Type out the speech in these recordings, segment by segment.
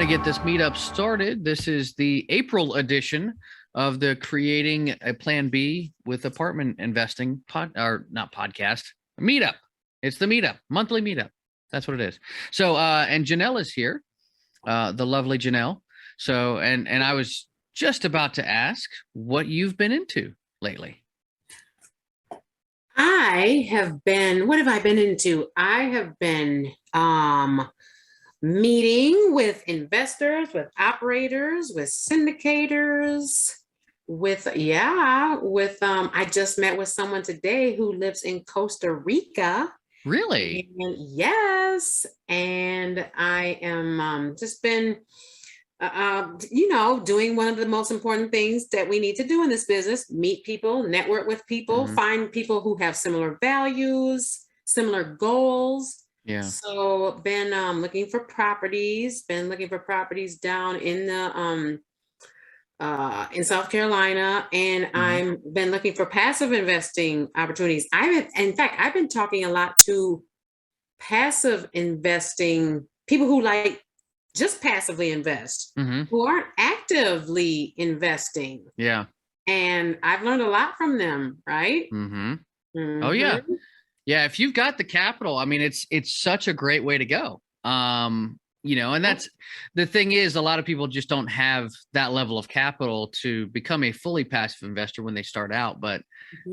get this meetup started. This is the April edition of the Creating a Plan B with Apartment Investing not podcast, meetup. It's the meetup, monthly meetup. That's what it is. So, and Janelle is here, the lovely Janelle. So, and I was just about to ask what you've been into lately. What have I been into? I have been meeting with investors, with operators, with syndicators, I just met with someone today who lives in Costa Rica. Really? And yes. And I am just been doing one of the most important things that we need to do in this business: meet people, network with people, find people who have similar values, similar goals. Yeah. So been looking for properties, down in the in South Carolina, and I've been looking for passive investing opportunities. I've been talking a lot to passive investing people who like just passively invest, who aren't actively investing. Yeah. And I've learned a lot from them, right? Oh yeah. Yeah, if you've got the capital, I mean, it's such a great way to go. And that's the thing is, a lot of people just don't have that level of capital to become a fully passive investor when they start out. But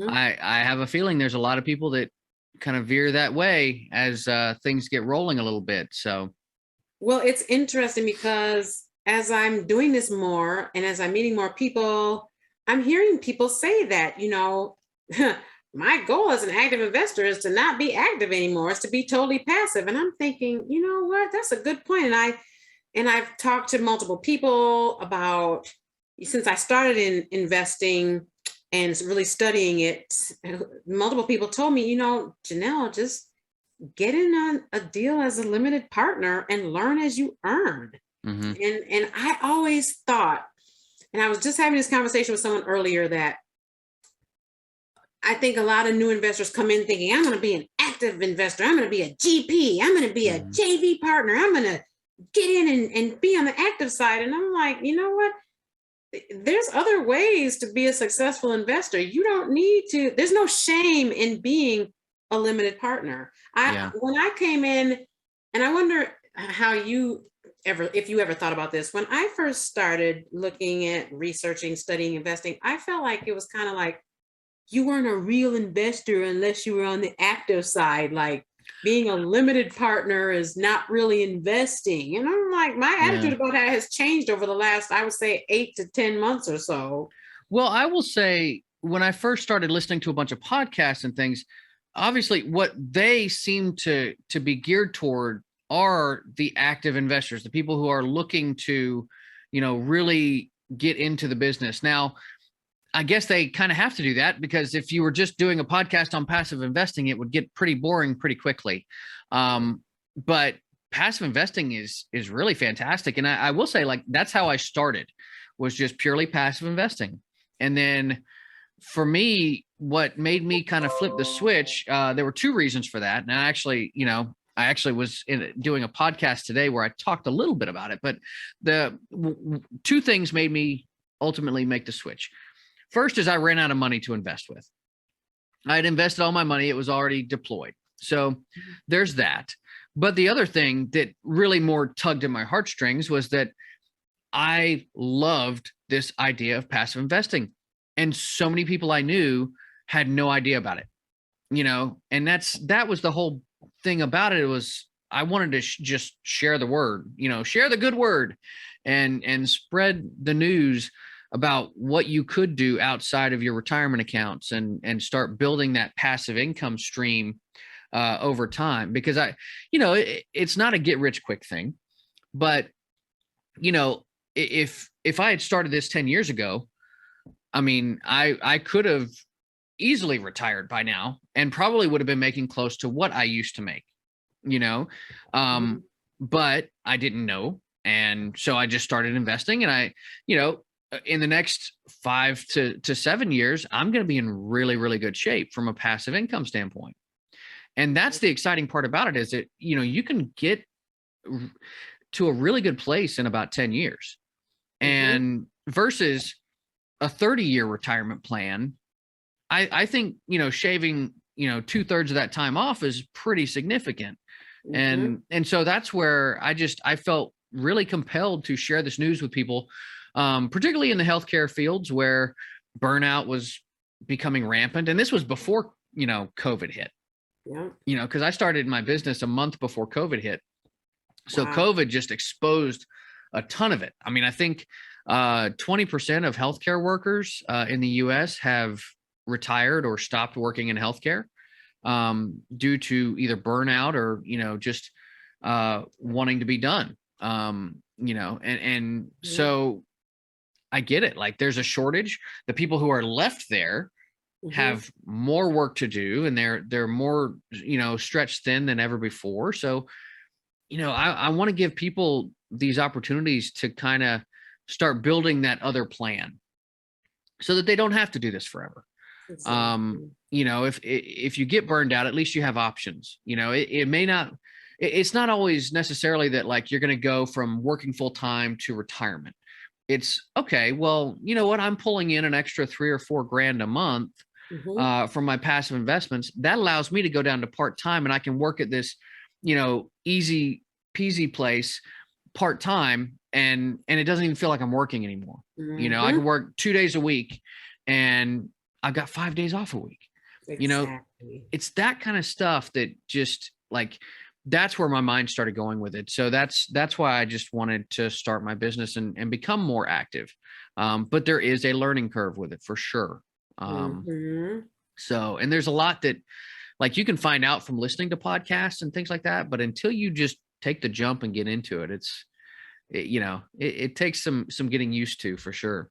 I have a feeling there's a lot of people that kind of veer that way as things get rolling a little bit. So, well, it's interesting because as I'm doing this more and as I'm meeting more people, I'm hearing people say that, my goal as an active investor is to not be active anymore. It's to be totally passive. And I'm thinking, you know what, that's a good point. And I've talked to multiple people about, since I started in investing and really studying it, multiple people told me, Janelle, just get in on a deal as a limited partner and learn as you earn. And I always thought, and I was just having this conversation with someone earlier, that I think a lot of new investors come in thinking, I'm going to be an active investor. I'm going to be a GP. I'm going to be a JV partner. I'm going to get in and be on the active side. And I'm like, you know what? There's other ways to be a successful investor. You don't need to, there's no shame in being a limited partner. When I came in, and I wonder how if you ever thought about this, when I first started looking at researching, studying, investing, I felt like it was kind of like, you weren't a real investor unless you were on the active side. Like, being a limited partner is not really investing. And I'm like, my attitude about that has changed over the last, I would say, 8 to 10 months or so. Well, I will say, when I first started listening to a bunch of podcasts and things, obviously what they seem to be geared toward are the active investors, the people who are looking to, really get into the business. Now, I guess they kind of have to do that, because if you were just doing a podcast on passive investing, it would get pretty boring pretty quickly. But passive investing is really fantastic. And I will say, like, that's how I started, was just purely passive investing. And then for me, what made me kind of flip the switch, there were 2 reasons for that. And I actually was doing a podcast today where I talked a little bit about it, but the 2 things made me ultimately make the switch. First is I ran out of money to invest with. I had invested all my money. It was already deployed. So there's that. But the other thing that really more tugged at my heartstrings was that I loved this idea of passive investing. And so many people I knew had no idea about it, and that was the whole thing about it. It was, I wanted to just share the word, share the good word and spread the news about what you could do outside of your retirement accounts and start building that passive income stream over time. Because it's not a get rich quick thing, but if I had started this 10 years ago, I mean, I could have easily retired by now and probably would have been making close to what I used to make, but I didn't know. And so I just started investing, and in the next 5 to 7 years, I'm going to be in really, really good shape from a passive income standpoint. And that's the exciting part about it, is that, you can get to a really good place in about 10 years. And versus a 30-year retirement plan, I think, shaving, 2/3 of that time off is pretty significant. And so that's where I felt really compelled to share this news with people, particularly in the healthcare fields where burnout was becoming rampant. And this was before, COVID hit, because I started my business a month before COVID hit. So COVID just exposed a ton of it. I mean, I think 20% of healthcare workers in the US have retired or stopped working in healthcare due to either burnout or, just wanting to be done. So I get it. Like there's a shortage. The people who are left there have more work to do, and they're more, stretched thin than ever before. So, I want to give people these opportunities to kind of start building that other plan so that they don't have to do this forever. Exactly. If you get burned out, at least you have options. It's not always necessarily that like you're going to go from working full time to retirement. It's okay. Well, you know what? I'm pulling in an extra $3 or $4 grand a month from my passive investments. That allows me to go down to part time, and I can work at this, easy peasy place part time, and it doesn't even feel like I'm working anymore. I can work 2 days a week, and I've got 5 days off a week. Exactly. It's that kind of stuff that just like, that's where my mind started going with it. So that's why I just wanted to start my business and become more active. But there is a learning curve with it for sure. So, and there's a lot that like you can find out from listening to podcasts and things like that, but until you just take the jump and get into it, it takes some getting used to for sure.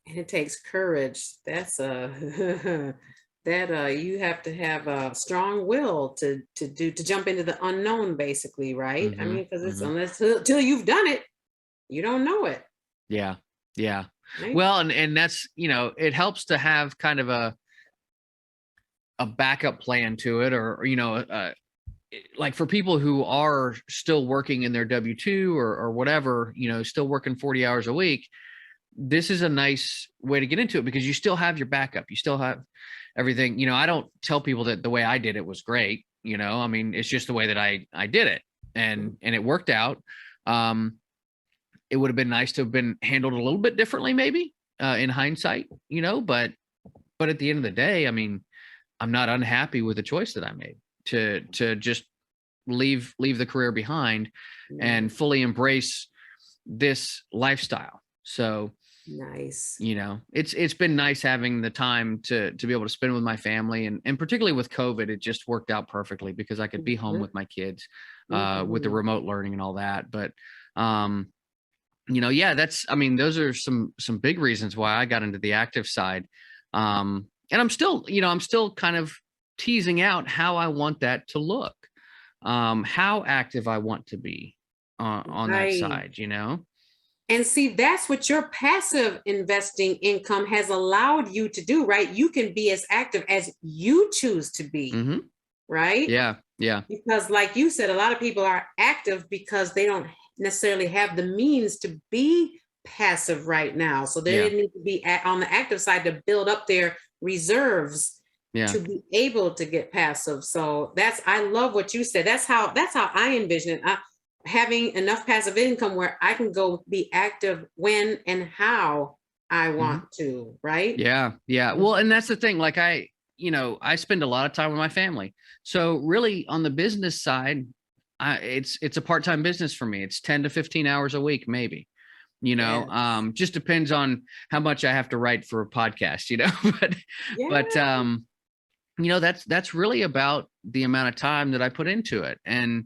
And it takes courage. That's that you have to have a strong will to jump into the unknown, basically, right? I mean, because it's until you've done it, you don't know it. Yeah. Right? Well, and that's, it helps to have kind of a backup plan to it, or like for people who are still working in their W-2 or whatever, still working 40 hours a week, this is a nice way to get into it because you still have your backup. You still have everything. I don't tell people that the way I did it was great. I mean, it's just the way that I did it, and it worked out. It would have been nice to have been handled a little bit differently, maybe in hindsight, but at the end of the day, I mean, I'm not unhappy with the choice that I made to just leave the career behind and fully embrace this lifestyle. So nice. It's been nice having the time to be able to spend with my family, and particularly with COVID, it just worked out perfectly because I could be home with my kids with the remote learning and all that. But those are some big reasons why I got into the active side. And I'm still kind of teasing out how I want that to look, how active I want to be on that side, And see, that's what your passive investing income has allowed you to do, right? You can be as active as you choose to be, right? Yeah. Because like you said, a lot of people are active because they don't necessarily have the means to be passive right now. So they need to be on the active side to build up their reserves to be able to get passive. So I love what you said. That's how I envision it. Having enough passive income where I can go be active when and how I want to, right? Yeah. Well, and that's the thing. Like I spend a lot of time with my family. So really on the business side, it's a part-time business for me. It's 10 to 15 hours a week, maybe. Just depends on how much I have to write for a podcast, but that's really about the amount of time that I put into it. And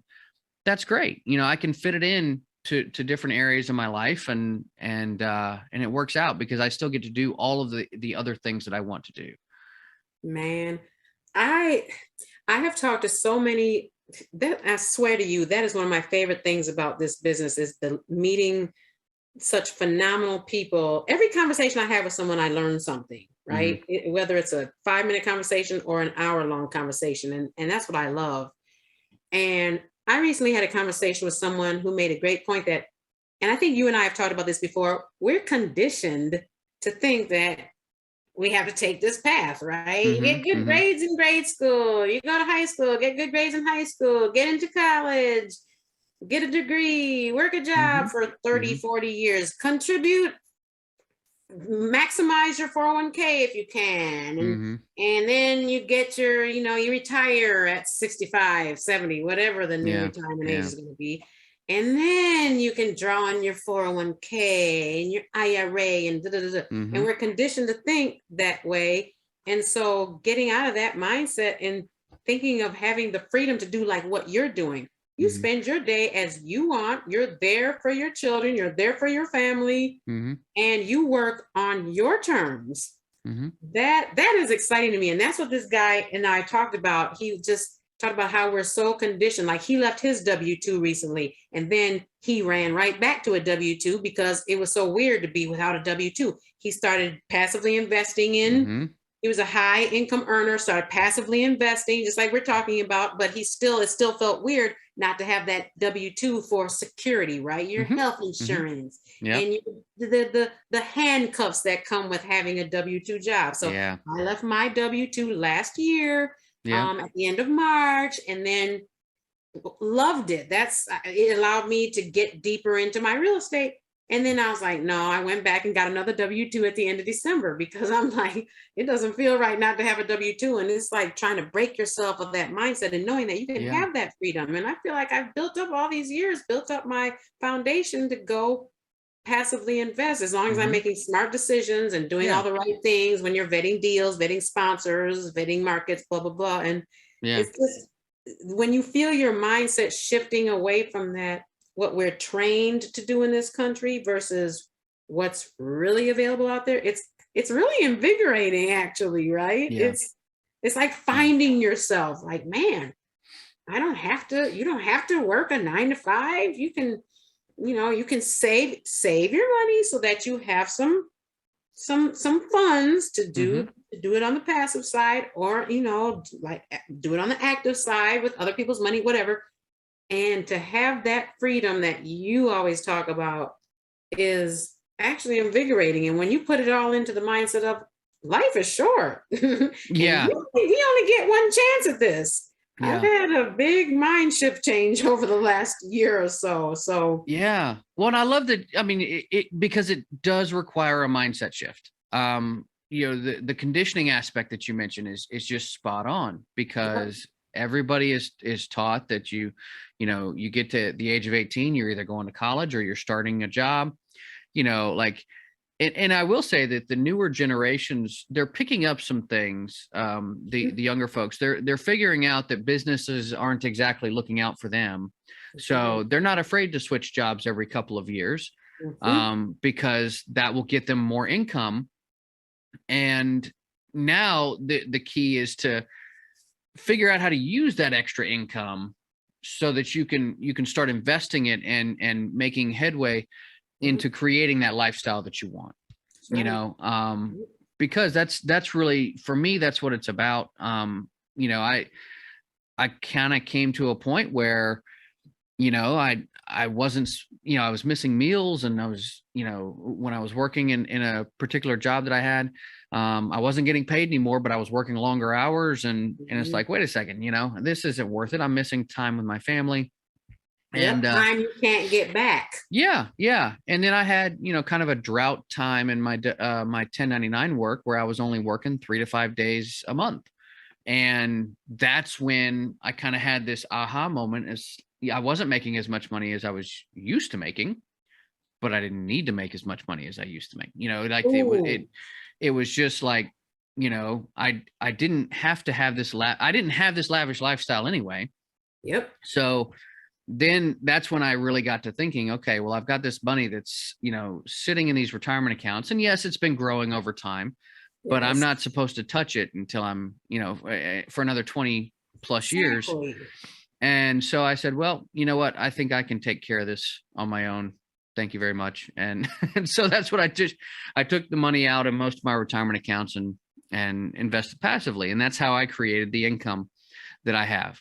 that's great. I can fit it in to different areas of my life, and it works out because I still get to do all of the other things that I want to do. Man, I have talked to so many, that I swear to you, that is one of my favorite things about this business is the meeting such phenomenal people. Every conversation I have with someone, I learn something, right? Whether it's a 5-minute conversation or an hour-long conversation. And that's what I love. And I recently had a conversation with someone who made a great point that, and I think you and I have talked about this before, we're conditioned to think that we have to take this path, right? You Mm-hmm. get good Mm-hmm. grades in grade school, you go to high school, get good grades in high school, get into college, get a degree, work a Mm-hmm. job for 30, Mm-hmm. 40 years, contribute, maximize your 401k if you can. Mm-hmm. And then you get your, you retire at 65, 70, whatever the new Yeah. retirement age Yeah. is going to be. And then you can draw on your 401k and your IRA and da, da, da, da. Mm-hmm. And we're conditioned to think that way. And so getting out of that mindset and thinking of having the freedom to do like what you're doing. You Mm-hmm. spend your day as you want. You're there for your children. You're there for your family, Mm-hmm. and you work on your terms. Mm-hmm. That is exciting to me. And that's what this guy and I talked about. He just talked about how we're so conditioned. Like he left his W-2 recently, and then he ran right back to a W-2 because it was so weird to be without a W-2. He started passively investing in, Mm-hmm. he was a high income earner, started passively investing, just like we're talking about, but it still felt weird not to have that W-2 for security, right? Your Mm-hmm. health Mm-hmm. insurance Yeah. and the handcuffs that come with having a W-2 job. So Yeah. I left my W-2 last year, Yeah. at the end of March, and then loved it. It allowed me to get deeper into my real estate. And then I was like, no, I went back and got another W-2 at the end of December because I'm like, it doesn't feel right not to have a W-2. And it's like trying to break yourself of that mindset and knowing that you can Yeah. have that freedom. And I feel like I've built up all these years, built up my foundation to go passively invest as long as I'm Mm-hmm. making smart decisions and doing Yeah. all the right things when you're vetting deals, vetting sponsors, vetting markets, blah, blah, blah. And Yeah. it's just when you feel your mindset shifting away from that, what we're trained to do in this country versus what's really available out there, it's really invigorating actually, right? Yeah. It's like Yeah. finding yourself, like, man, you don't have to work a 9 to 5. You can, you can save your money so that you have some funds to do Mm-hmm. it on the passive side, or like do it on the active side with other people's money, whatever. And to have that freedom that you always talk about is actually invigorating. And when you put it all into the mindset of life is short and Yeah. we only get one chance at this. I've Yeah. had a big mind shift change over the last year or so. So Yeah. Well, and I love that. I mean, because it does require a mindset shift. The conditioning aspect that you mentioned is just spot on because everybody is taught that you get to the age of 18, you're either going to college or you're starting a job, like, and I will say that the newer generations, they're picking up some things. The younger folks, they're figuring out that businesses aren't exactly looking out for them. So they're not afraid to switch jobs every couple of years, because that will get them more income. And now the key is to figure out how to use that extra income so that you can start investing it and making headway into creating that lifestyle that you want. Because that's really, for me, that's what it's about. I kind of came to a point where I wasn't, I was missing meals, and I was, when I was working in a particular job that I had, I wasn't getting paid anymore, but I was working longer hours, and it's like, wait a second, this isn't worth it. I'm missing time with my family. And time you can't get back. Yeah. And then I had, kind of a drought time in my 1099 work where I was only working 3 to 5 days a month. And that's when I kind of had this aha moment. I wasn't making as much money as I was used to making, but I didn't need to make as much money as I used to make. Like it was just like, I didn't have to have this I didn't have this lavish lifestyle anyway. Yep. So then that's when I really got to thinking, okay, well, I've got this money that's, sitting in these retirement accounts, and yes, it's been growing over time, but I'm not supposed to touch it until I'm, for another 20 plus years. And so I said, well, you know what? I think I can take care of this on my own. Thank you very much. And so that's what I did. I took the money out of most of my retirement accounts and invested passively. And that's how I created the income that I have.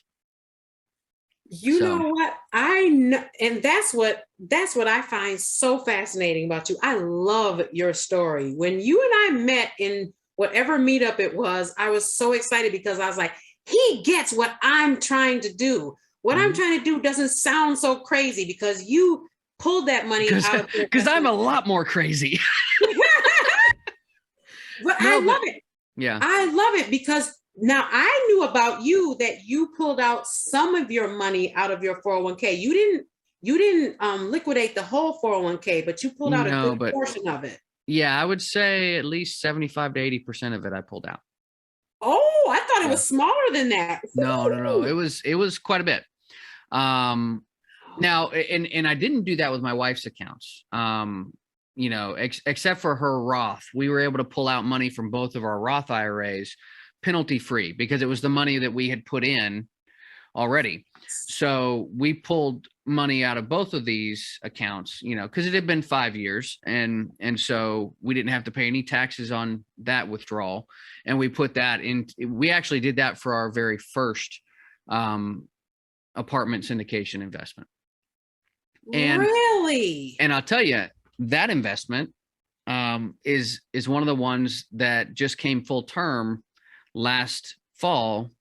You So know what? I know, and that's what I find so fascinating about you. I love your story. When you and I met in whatever meetup it was, I was so excited because I was like, he gets what I'm trying to do. What I'm mhm. trying to do doesn't sound so crazy because you pulled that money because out of your because I'm investment a lot more crazy. account. But I No, but love it. yeah. I love it because now I knew about you that you pulled out some of your money out of your 401k. You didn't liquidate the whole 401k, but you pulled out a No, good but portion of it. yeah, I would say at least 75 to 80% of it I pulled out. Oh, I thought it Yeah. was smaller than that. No, no, no. Woo! It was quite a bit. Um Now, and I didn't do that with my wife's accounts. Except for her Roth, we were able to pull out money from both of our Roth IRAs penalty free because it was the money that we had put in already. So we pulled money out of both of these accounts, because it had been 5 years, and so we didn't have to pay any taxes on that withdrawal, and we put that in. We actually did that for our very first um, apartment syndication investment. And Really? and I'll tell you, that investment is one of the ones that just came full term last fall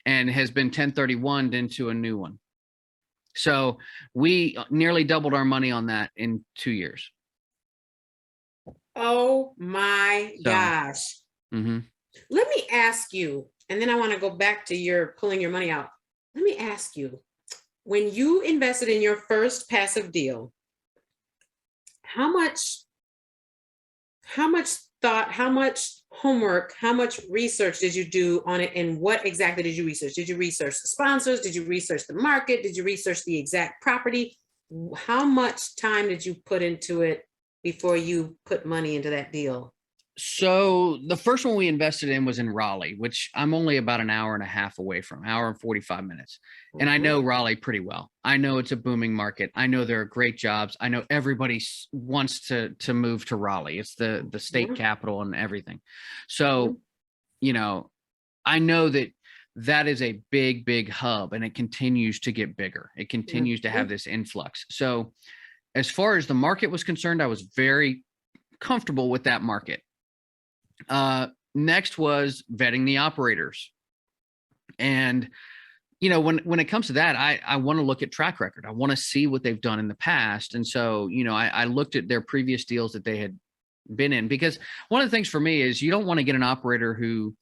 and has been 1031'd into a new one. So we nearly doubled our money on that in 2 years. Oh my So, gosh. mhm. Let me ask you, and then I want to go back to your pulling your money out. Let me ask you, when you invested in your first passive deal, how much how much thought, how much homework, how much research did you do on it, and what exactly did you research? Did you research the sponsors? Did you research the market? Did you research the exact property? How much time did you put into it before you put money into that deal? So the first one we invested in was in Raleigh, which I'm only about an hour and a half away from, hour and 45 minutes. And I know Mhm. Raleigh pretty well. I know it's a booming market. I know there are great jobs. I know everybody wants to move to Raleigh. It's the state Mhm. capital and everything. So, Mhm. you know, I know that that is a big, big hub, and it continues to get bigger. It continues to have Mhm. this influx. So as far as the market was concerned, I was very comfortable with that market. Next was vetting the operators. And when it comes to that, I want to look at track record. I want to see what they've done in the past. And so, I looked at their previous deals that they had been in, because one of the things for me is you don't want to get an operator who,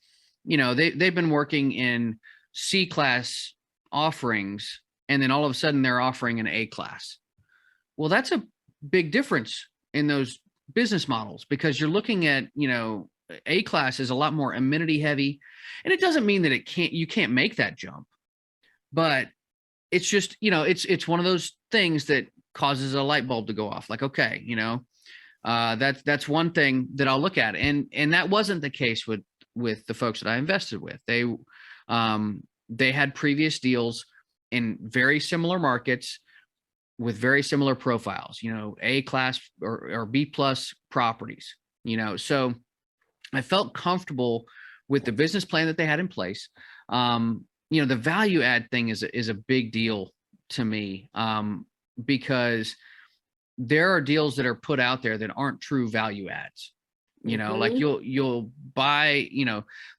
they've been working in C class offerings, and then all of a sudden they're offering an A class. Well, that's a big difference in those business models, because you're looking at, A class is a lot more amenity heavy, and it doesn't mean that you can't make that jump, but it's just, it's one of those things that causes a light bulb to go off. Like, okay, that's one thing that I'll look at, and that wasn't the case with the folks that I invested with. They had previous deals in very similar markets with very similar profiles, A class or B plus properties, so I felt comfortable with the business plan that they had in place. The value add thing is a big deal to me, because there are deals that are put out there that aren't true value adds. Like Mhm. you'll buy,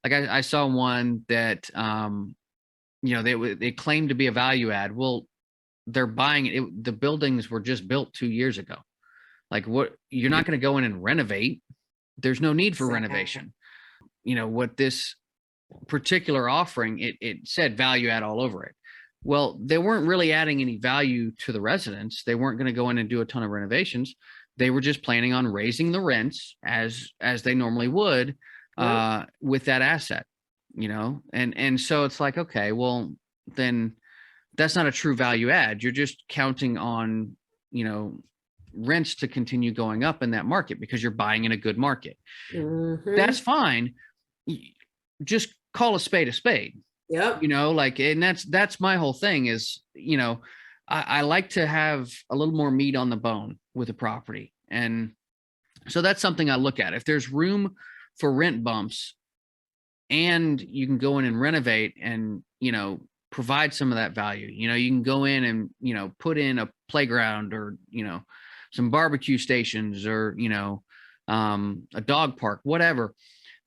like I saw one that they claim to be a value add. Well, they're buying it. The buildings were just built 2 years ago. Like, what, you're not going to go in and renovate. There's no need for Exactly. renovation. What this particular offering, it said value add all over it. Well, they weren't really adding any value to the residents. They weren't going to go in and do a ton of renovations. They were just planning on raising the rents as they normally would, Yep. with that asset, and so it's like, okay, well, then that's not a true value add. You're just counting on, you know, rents to continue going up in that market because you're buying in a good market. That's Mhm. fine. Just call a spade a spade. Yep. Like, and that's my whole thing is, I like to have a little more meat on the bone with a property. And so that's something I look at. If there's room for rent bumps and you can go in and renovate and, provide some of that value. You can go in and, put in a playground, or, some barbecue stations, or, a dog park, whatever,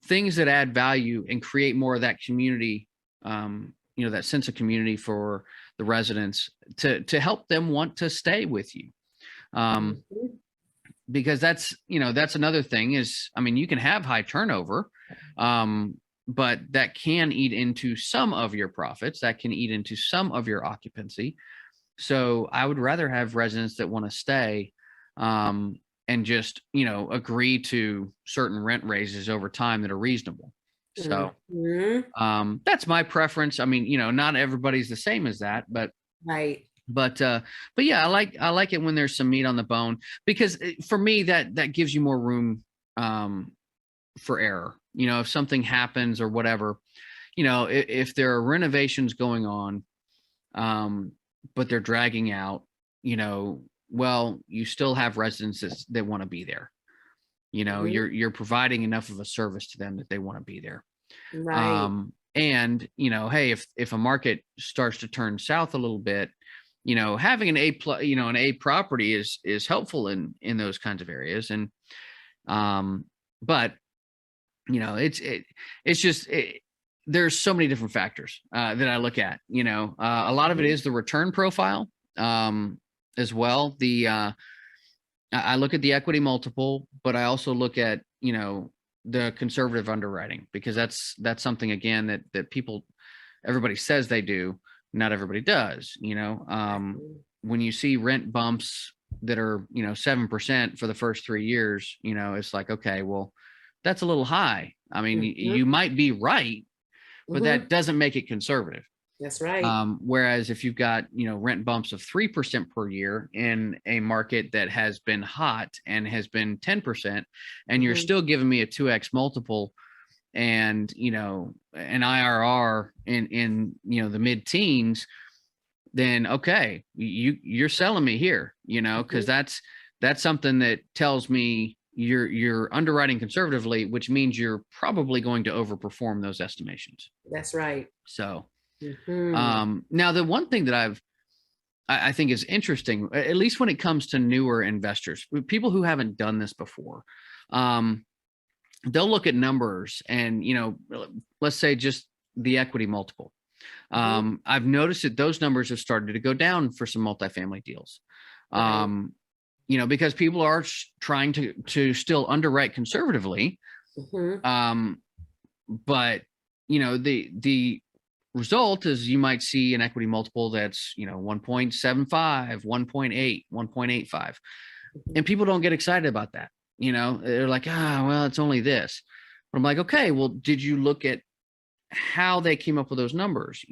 things that add value and create more of that community, that sense of community for the residents, to help them want to stay with you. Because that's another thing is, you can have high turnover, but that can eat into some of your profits, that can eat into some of your occupancy. So I would rather have residents that want to stay, and just, agree to certain rent raises over time that are reasonable. So that's my preference. Not everybody's the same as that, but right. But yeah, I like it when there's some meat on the bone, because for me that gives you more room for error. If something happens or whatever, if there are renovations going on, but they're dragging out, well, you still have residents that want to be there. You're providing enough of a service to them that they want to be there. Right. And hey, if a market starts to turn south a little bit, having an A property is helpful in those kinds of areas. And but it's just there's so many different factors that I look at. A lot of it is the return profile, as well. I look at the equity multiple, but I also look at the conservative underwriting, because that's something, again, that everybody says they do, not everybody does. When you see rent bumps that are 7% for the first 3 years, it's like, okay, well, that's a little high. You might be right, but that doesn't make it conservative. That's right. Whereas if you've got, rent bumps of 3% per year in a market that has been hot and has been 10%, and you're still giving me a 2x multiple, and, an IRR in the mid-teens, then okay, you're selling me here, because that's something that tells me you're underwriting conservatively, which means you're probably going to overperform those estimations. That's right. So now the one thing that I think is interesting, at least when it comes to newer investors, people who haven't done this before, they'll look at numbers and, let's say just the equity multiple. I've noticed that those numbers have started to go down for some multifamily deals. Because people are trying to still underwrite conservatively. But, the result is you might see an equity multiple that's, 1.75, 1.8, 1.85. And people don't get excited about that. They're like, well, it's only this. But I'm like, okay, well, did you look at how they came up with those numbers?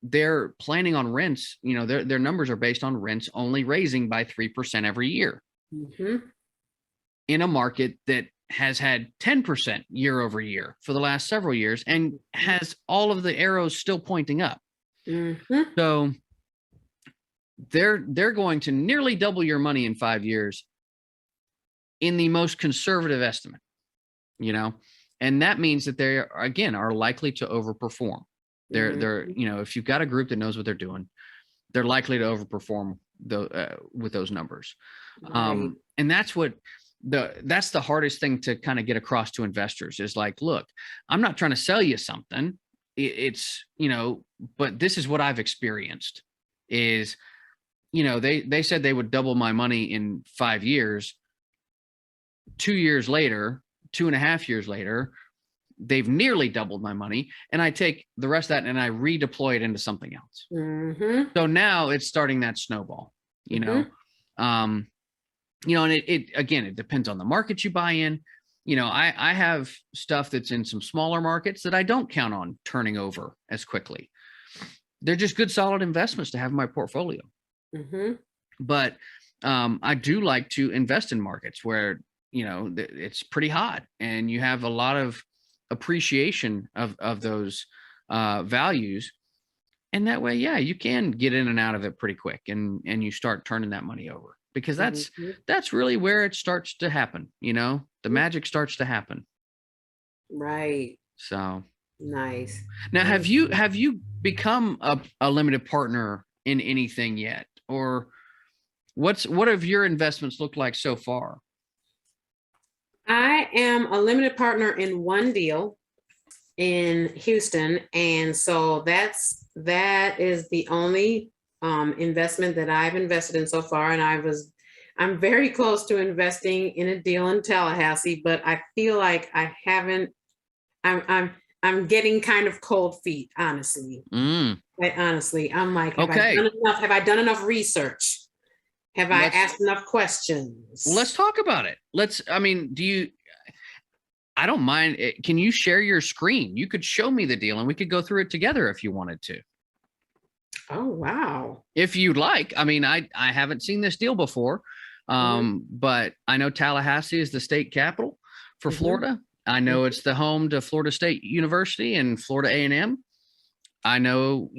They're planning on rents, their numbers are based on rents only raising by 3% every year in a market that has had 10% year over year for the last several years, and has all of the arrows still pointing up. So they're going to nearly double your money in 5 years in the most conservative estimate, and that means that they again are likely to overperform. They're if you've got a group that knows what they're doing, they're likely to overperform with those numbers. And that's the hardest thing to kind of get across to investors is like, look, I'm not trying to sell you something. It's, but this is what I've experienced is, they said they would double my money in 5 years. 2 years later, 2.5 years later, they've nearly doubled my money, and I take the rest of that and I redeploy it into something else. So now it's starting that snowball, and it again, it depends on the market you buy in. I have stuff that's in some smaller markets that I don't count on turning over as quickly. They're just good, solid investments to have in my portfolio. But I do like to invest in markets where, it's pretty hot and you have a lot of appreciation of those values. And that way, yeah, you can get in and out of it pretty quick, and you start turning that money over, because that's really where it starts to happen. The magic starts to happen. Right. So Nice. Now, Nice. have you become a limited partner in anything yet, or what have your investments looked like so far? I am a limited partner in one deal in Houston, and so that is the only investment that I've invested in so far. And I'm very close to investing in a deal in Tallahassee, but I feel like I haven't. I'm getting kind of cold feet, honestly. Mm, Honestly, I'm like, have I okay, done enough? Have I done enough research? Have I let's asked enough let's questions? talk about it. I mean, I don't mind. Can you share your screen? You could show me the deal and we could go through it together if you wanted to. Oh, wow. If you'd like. I mean, I haven't seen this deal before, Mhm, but I know Tallahassee is the state capital for mhm, Florida. I mhm. know it's the home to Florida State University and Florida A&M. I know,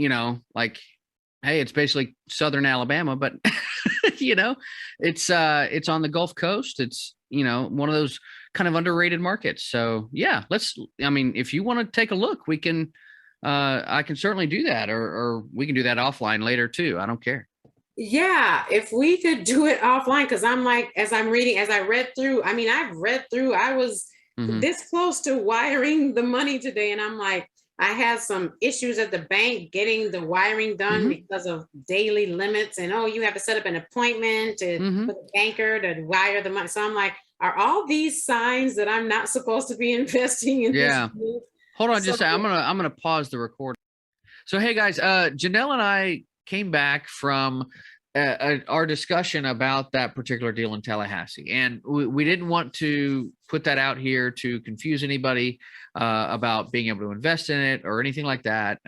like, hey, it's basically Southern Alabama, but it's on the Gulf Coast. It's one of those kind of underrated markets. So yeah, I mean, if you want to take a look, we can. I can certainly do that, or we can do that offline later too. I don't care. Yeah, if we could do it offline, because I'm like, as I read through, I mean, I was Hmm. this close to wiring the money today, and I'm like, I had some issues at the bank getting the wiring done Hmm. because of daily limits, and oh, you have to set up an appointment Hmm. for the banker to wire the money. So I'm like, are all these signs that I'm not supposed to be investing in this Yeah. deal? Hold on, So just a second. I'm gonna pause the recording. So hey guys, Janelle and I came back from our discussion about that particular deal in Tallahassee, and we didn't want to put that out here to confuse anybody about being able to invest in it or anything like that.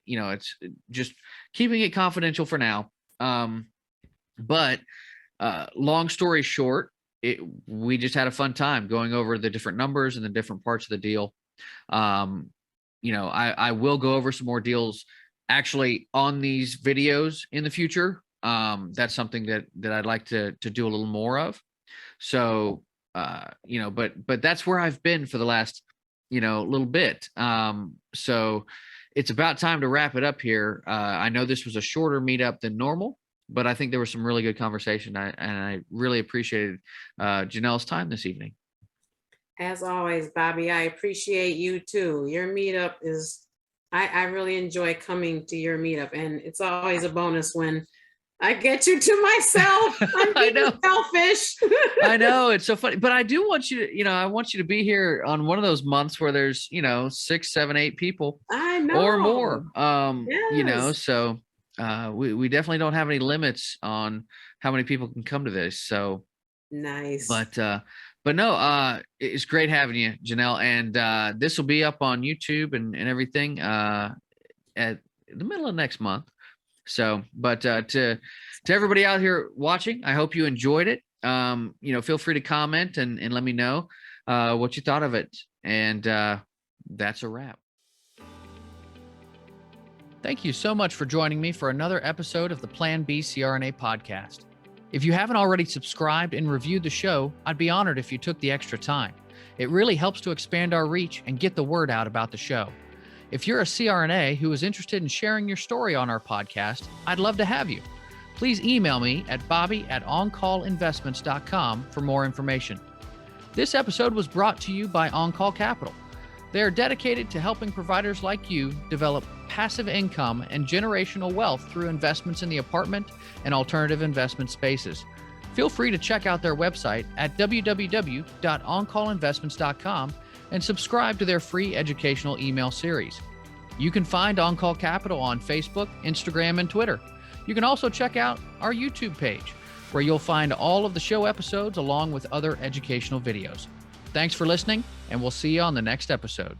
It's just keeping it confidential for now. But long story short, we just had a fun time going over the different numbers and the different parts of the deal. um, I will go over some more deals actually on these videos in the future. That's something that I'd like to do a little more of. So, but that's where I've been for the last, little bit. So it's about time to wrap it up here. I know this was a shorter meetup than normal, but I think there was some really good conversation. And I really appreciated Janelle's time this evening. as always, Bobby, I appreciate you too. Your meetup is, I really enjoy coming to your meetup, and it's always a bonus when I get you to myself. I'm I being know. selfish. I know it's so funny, but I do want you to, I want you to be here on one of those months where there's, 6, 7, 8 people I or know. more. Yes. So we definitely don't have any limits on how many people can come to this. So, Nice. but no, it's great having you, Janelle. And this will be up on YouTube and everything at the middle of next month. So, but to everybody out here watching, I hope you enjoyed it. Feel free to comment and let me know what you thought of it. And that's a wrap. Thank you so much for joining me for another episode of the Plan B CRNA podcast. If you haven't already subscribed and reviewed the show, I'd be honored if you took the extra time. It really helps to expand our reach and get the word out about the show. If you're a CRNA who is interested in sharing your story on our podcast, I'd love to have you. Please email me at bobby@oncallinvestments.com for more information. This episode was brought to you by OnCall Capital. They are dedicated to helping providers like you develop passive income and generational wealth through investments in the apartment and alternative investment spaces. Feel free to check out their website at www.oncallinvestments.com and subscribe to their free educational email series. You can find OnCall Capital on Facebook, Instagram, and Twitter. You can also check out our YouTube page, where you'll find all of the show episodes along with other educational videos. Thanks for listening, and we'll see you on the next episode.